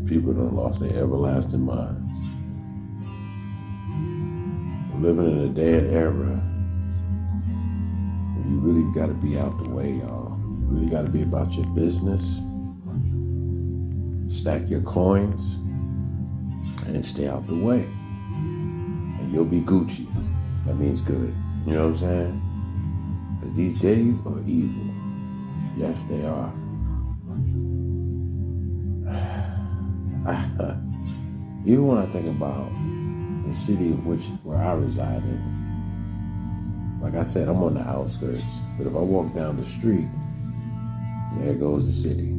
People done lost their everlasting minds. We're living in a day and era where you really got to be out the way, y'all. You really got to be about your business. Stack your coins and stay out the way. And you'll be Gucci. That means good. You know what I'm saying? Because these days are evil. Yes, they are. Even when I think about the city where I reside in, like I said, I'm on the outskirts. But if I walk down the street, there goes the city.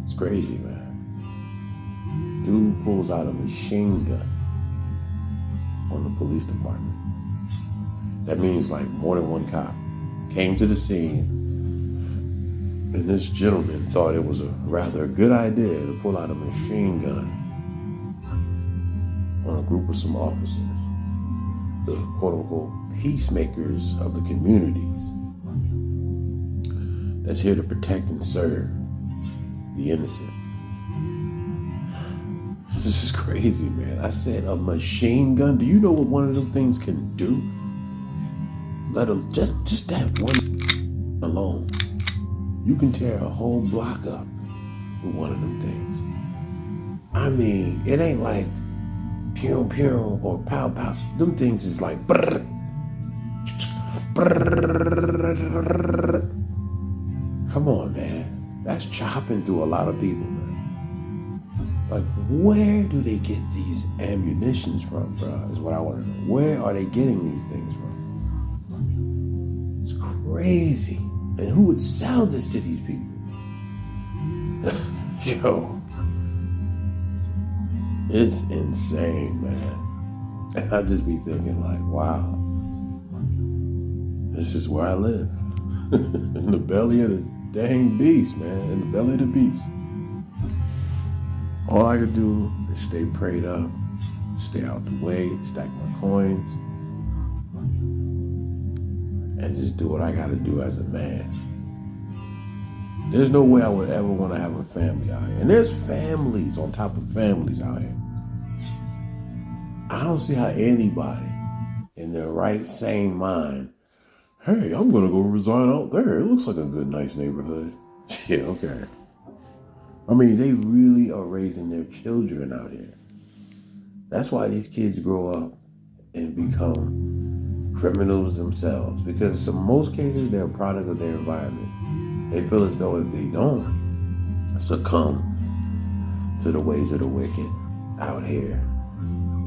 It's crazy, man. Dude pulls out a machine gun on the police department. That means like more than one cop came to the scene, and this gentleman thought it was a rather good idea to pull out a machine gun on a group of some officers, the quote-unquote peacemakers of the communities that's here to protect and serve the innocent. This is crazy, man. I said a machine gun. Do you know what one of them things can do? Just that one alone. You can tear a whole block up with one of them things. I mean, it ain't like pew pew or pow pow. Them things is like brrr, brrr. Come on, man. That's chopping through a lot of people, man. Like, where do they get these ammunitions from, bro? Is what I want to know. Where are they getting these things from? It's crazy. And who would sell this to these people? Yo. It's insane, man. And I just be thinking like, wow. This is where I live. In the belly of the dang beast, man. In the belly of the beast. All I could do is stay prayed up, stay out the way, stack my coins, and just do what I gotta do as a man. There's no way I would ever want to have a family out here. And there's families on top of families out here. I don't see how anybody in their right, sane mind, hey, I'm gonna go reside out there. It looks like a good, nice neighborhood. Yeah, okay. I mean, they really are raising their children out here. That's why these kids grow up and become criminals themselves. Because in most cases, they're a product of their environment. They feel as though if they don't succumb to the ways of the wicked out here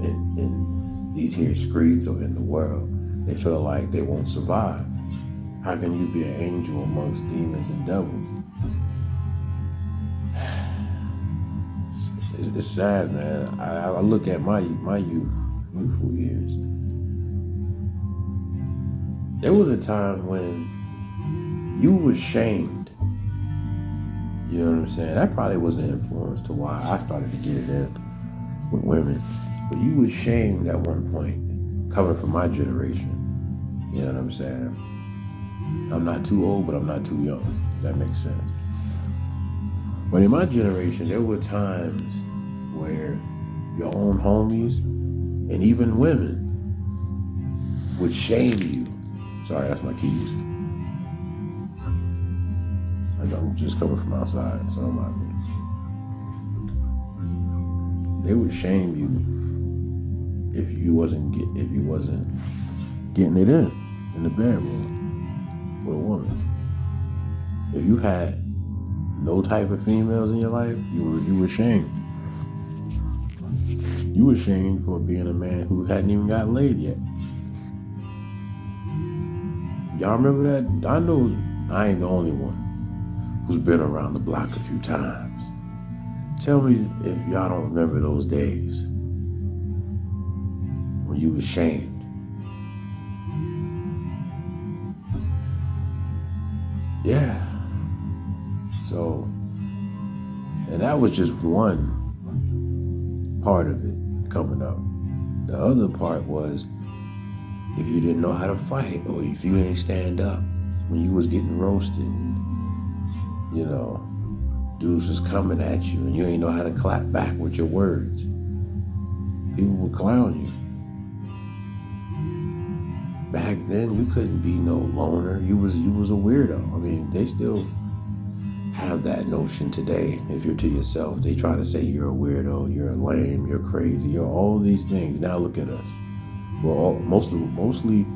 in these here streets or in the world, they feel like they won't survive. How can you be an angel amongst demons and devils? It's sad, man. I look at my youthful years. There was a time when you were shamed. You know what I'm saying? That probably was an influence to why I started to get it in with women. But you were shamed at one point, coming from my generation. You know what I'm saying? I'm not too old, but I'm not too young. If that makes sense. But in my generation, there were times where your own homies and even women would shame you. Sorry, that's my keys. I'm just coming from outside, so I'm not. They would shame you if you wasn't getting it in the bedroom with a woman. If you had no type of females in your life, you were shamed. You were shamed for being a man who hadn't even got laid yet. Y'all remember that? I know I ain't the only one who's been around the block a few times. Tell me if y'all don't remember those days when you were shamed. Yeah. So, and that was just one part of it coming up. The other part was if you didn't know how to fight or if you ain't stand up when you was getting roasted, you know, dudes was coming at you and you ain't know how to clap back with your words. People would clown you. Back then, you couldn't be no loner. You was a weirdo. I mean, they still have that notion today. If you're to yourself, they try to say you're a weirdo, you're lame, you're crazy, you're all these things. Now look at us. Well, mostly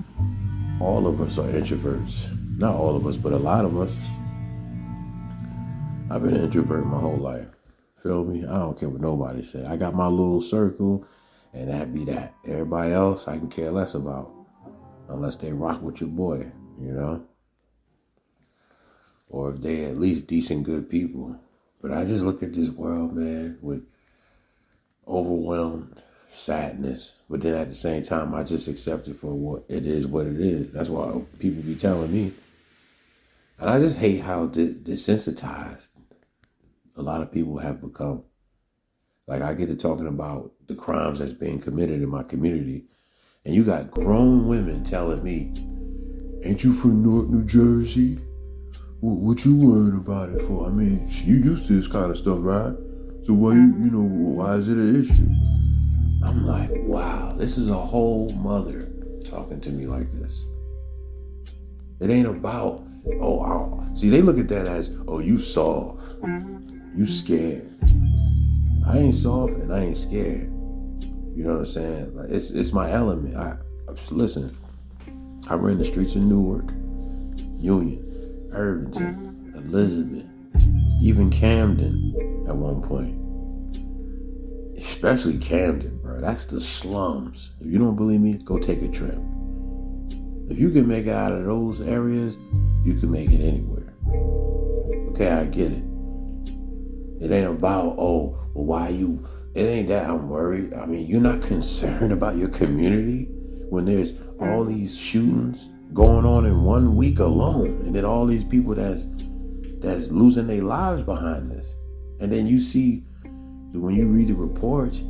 all of us are introverts. Not all of us, but a lot of us. I've been an introvert my whole life. Feel me? I don't care what nobody say. I got my little circle, and that be that. Everybody else, I can care less about. Unless they rock with your boy, you know? Or if they at least decent, good people. But I just look at this world, man, with overwhelmed sadness. But then at the same time, I just accept it for what it is. That's why people be telling me. And I just hate how desensitized a lot of people have become. Like, I get to talking about the crimes that's being committed in my community. And you got grown women telling me, ain't you from Newark, New Jersey? What you worried about it for? I mean, you used to this kind of stuff, right? So why is it an issue? I'm like, wow, this is a whole mother talking to me like this. It ain't about, see, they look at that as, you soft. You scared. I ain't soft and I ain't scared. You know what I'm saying? Like, it's my element. Listen, I ran the streets of Newark, Union, Irvington, Elizabeth, even Camden at one point. Especially Camden, bro. That's the slums. If you don't believe me, go take a trip. If you can make it out of those areas, you can make it anywhere. Okay, I get it. It ain't about, why you... It ain't that I'm worried. I mean, you're not concerned about your community when there's all these shootings going on in 1 week alone, and then all these people that's losing their lives behind this. And then you see, when you read the reports,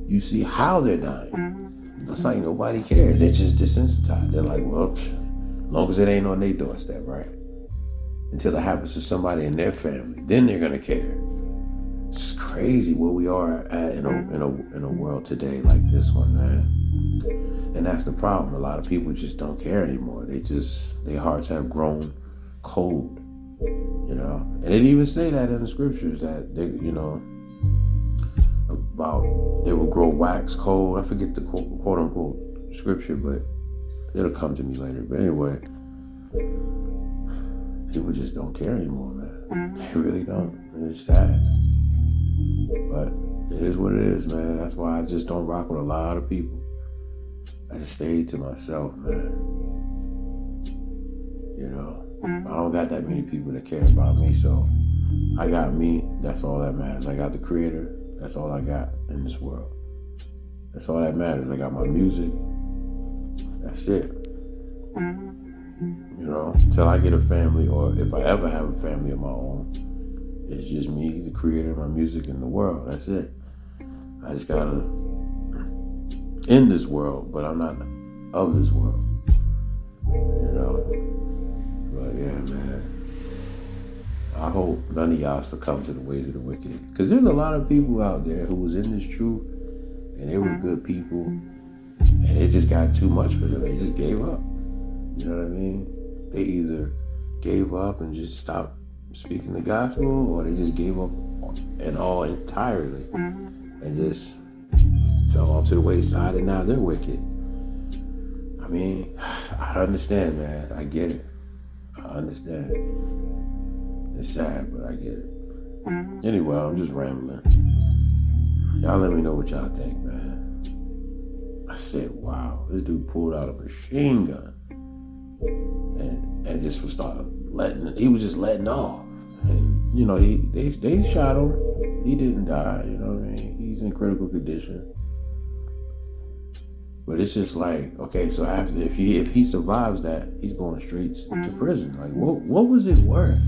you see how they're dying. It's like nobody cares. They're just desensitized. They're like, well, as long as it ain't on their doorstep, right? Until it happens to somebody in their family, then they're gonna care. It's crazy where we are at in a world today like this one, man. And that's the problem. A lot of people just don't care anymore. Their hearts have grown cold, you know. And it even say that in the scriptures that they, about they will grow wax cold. I forget the quote unquote scripture, but it'll come to me later. But anyway, people just don't care anymore, man. They really don't. And it's sad. But it is what it is, man. That's why I just don't rock with a lot of people. I just stay to myself, man. You know, I don't got that many people that care about me, so I got me. That's all that matters. I got the Creator. That's all I got in this world. That's all that matters. I got my music. That's it. You know, until I get a family, or if I ever have a family of my own, it's just me, the Creator, my music, and the world. That's it. I just gotta in this world, but I'm not of this world. You know? But yeah, man. I hope none of y'all succumb to the ways of the wicked. Because there's a lot of people out there who was in this truth, and they were good people, and it just got too much for them. They just gave up. You know what I mean? They either gave up and just stopped speaking the gospel, or they just gave up entirely and just fell off to the wayside, and now they're wicked. I mean, I understand, man. I get it. I understand. It's sad, but I get it. Anyway, I'm just rambling. Y'all let me know what y'all think, man. I said, wow, this dude pulled out a machine gun and just he was just letting off. And, you know, they shot him. He didn't die, you know what I mean? He's in critical condition. But it's just like, okay, so after if he survives that, he's going straight to prison. Like, what was it worth?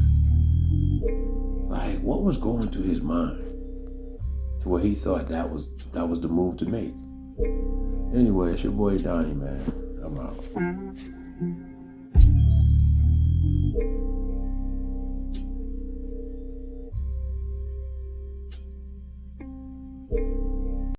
Like, what was going through his mind to where he thought that was the move to make? Anyway, it's your boy Donnie, man. I'm out.